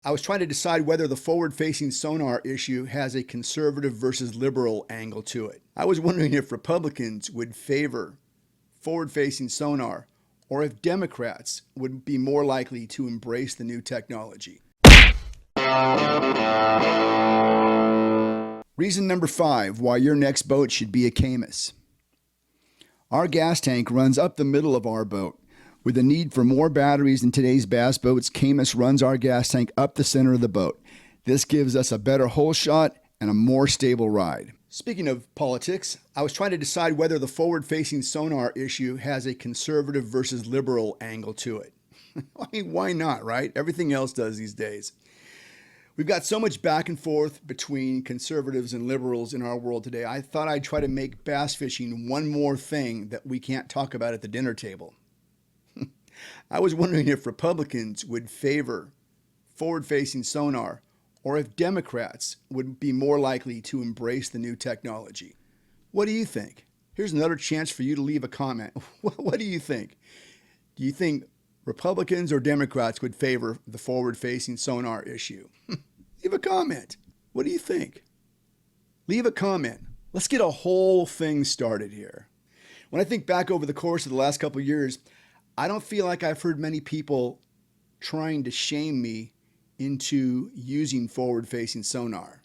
I was trying to decide whether the forward-facing sonar issue has a conservative versus liberal angle to it. I was wondering if Republicans would favor forward-facing sonar or if Democrats would be more likely to embrace the new technology. Reason number 5 why your next boat should be a Camus. Our gas tank runs up the middle of our boat. With the need for more batteries than today's bass boats, Camus runs our gas tank up the center of the boat. This gives us a better hole shot and a more stable ride. Speaking of politics, I was trying to decide whether the forward-facing sonar issue has a conservative versus liberal angle to it. I mean, why not, right? Everything else does these days. We've got so much back and forth between conservatives and liberals in our world today. I thought I'd try to make bass fishing one more thing that we can't talk about at the dinner table. I was wondering if Republicans would favor forward-facing sonar or if Democrats would be more likely to embrace the new technology. What do you think? Here's another chance for you to leave a comment. What do you think? Do you think Republicans or Democrats would favor the forward-facing sonar issue? Leave a comment. What do you think? Leave a comment. Let's get a whole thing started here. When I think back over the course of the last couple of years, I don't feel like I've heard many people trying to shame me into using forward-facing sonar.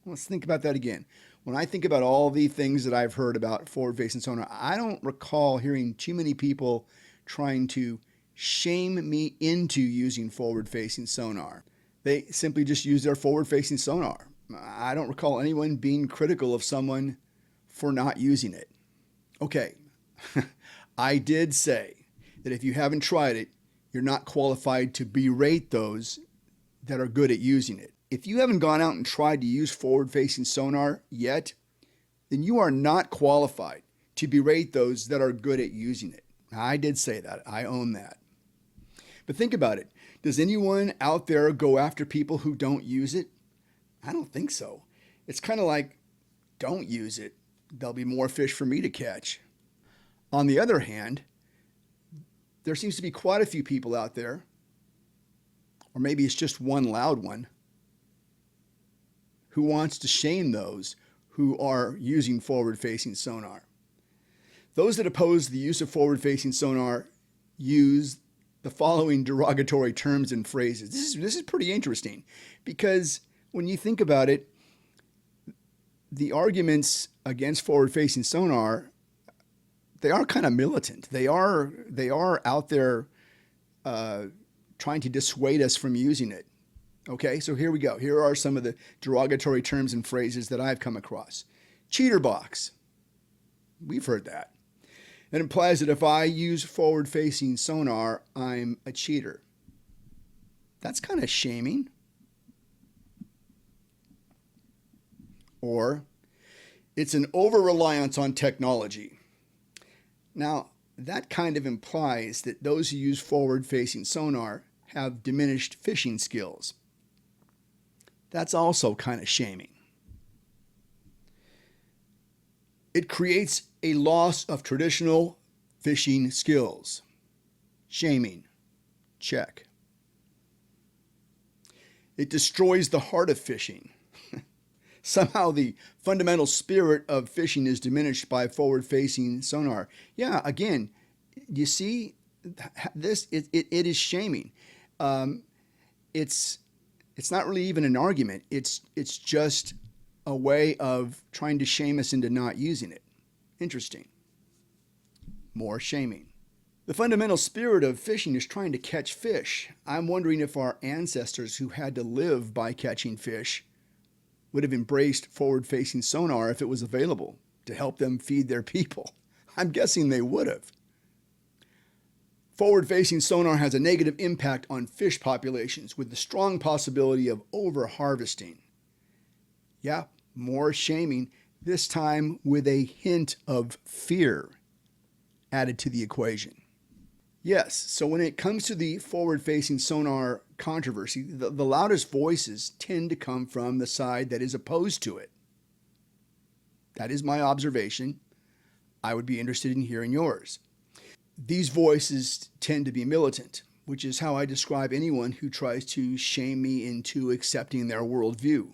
Let's think about that again. When I think about all the things that I've heard about forward-facing sonar, I don't recall hearing too many people trying to shame me into using forward-facing sonar. They simply just use their forward-facing sonar. I don't recall anyone being critical of someone for not using it. Okay, I did say that if you haven't tried it, you're not qualified to berate those that are good at using it. If you haven't gone out and tried to use forward-facing sonar yet, then you are not qualified to berate those that are good at using it. I did say that. I own that. But think about it. Does anyone out there go after people who don't use it? I don't think so. It's kind of like, don't use it. There'll be more fish for me to catch. On the other hand, there seems to be quite a few people out there, or maybe it's just one loud one, who wants to shame those who are using forward-facing sonar. Those that oppose the use of forward-facing sonar use the following derogatory terms and phrases. This is pretty interesting because when you think about it, the arguments against forward-facing sonar, they are kind of militant. They are out there trying to dissuade us from using it. Okay, so here we go. Here are some of the derogatory terms and phrases that I've come across. Cheater box. We've heard that. That implies that if I use forward-facing sonar, I'm a cheater. That's kind of shaming. Or, it's an over-reliance on technology. Now, that kind of implies that those who use forward-facing sonar have diminished fishing skills. That's also kind of shaming. It creates a loss of traditional fishing skills. Shaming. Check. It destroys the heart of fishing. Somehow the fundamental spirit of fishing is diminished by forward-facing sonar. Yeah, again, you see, this it is shaming. It's not really even an argument. It's just a way of trying to shame us into not using it. Interesting. More shaming. The fundamental spirit of fishing is trying to catch fish. I'm wondering if our ancestors who had to live by catching fish would have embraced forward-facing sonar if it was available to help them feed their people. I'm guessing they would have. Forward-facing sonar has a negative impact on fish populations with the strong possibility of over-harvesting. Yeah, more shaming, this time with a hint of fear added to the equation. Yes, so when it comes to the forward-facing sonar controversy, the loudest voices tend to come from the side that is opposed to it. That is my observation. I would be interested in hearing yours. These voices tend to be militant, which is how I describe anyone who tries to shame me into accepting their worldview.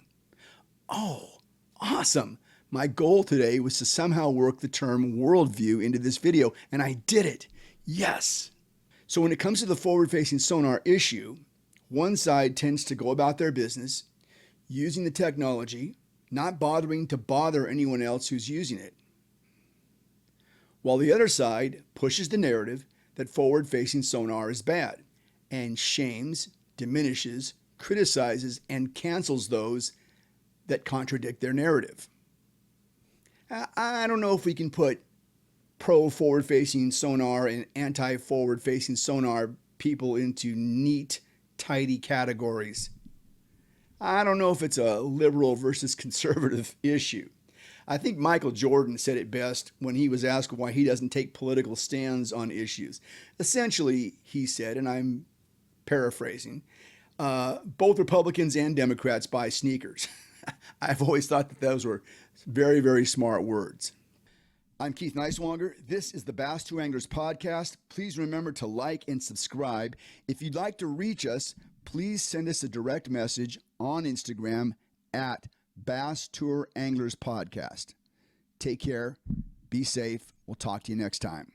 Oh, awesome. My goal today was to somehow work the term worldview into this video, and I did it. Yes. So when it comes to the forward-facing sonar issue, one side tends to go about their business using the technology, not bothering to bother anyone else who's using it, while the other side pushes the narrative that forward-facing sonar is bad and shames, diminishes, criticizes, and cancels those that contradict their narrative. I don't know if we can put pro-forward-facing sonar and anti-forward-facing sonar people into neat, tidy categories. I don't know if it's a liberal versus conservative issue. I think Michael Jordan said it best when he was asked why he doesn't take political stands on issues. Essentially, he said, and I'm paraphrasing, both Republicans and Democrats buy sneakers. I've always thought that those were very, very smart words. I'm Keith Neiswanger. This is the Bass Tour Anglers Podcast. Please remember to like and subscribe. If you'd like to reach us, please send us a direct message on Instagram at Bass Tour Anglers Podcast. Take care. Be safe. We'll talk to you next time.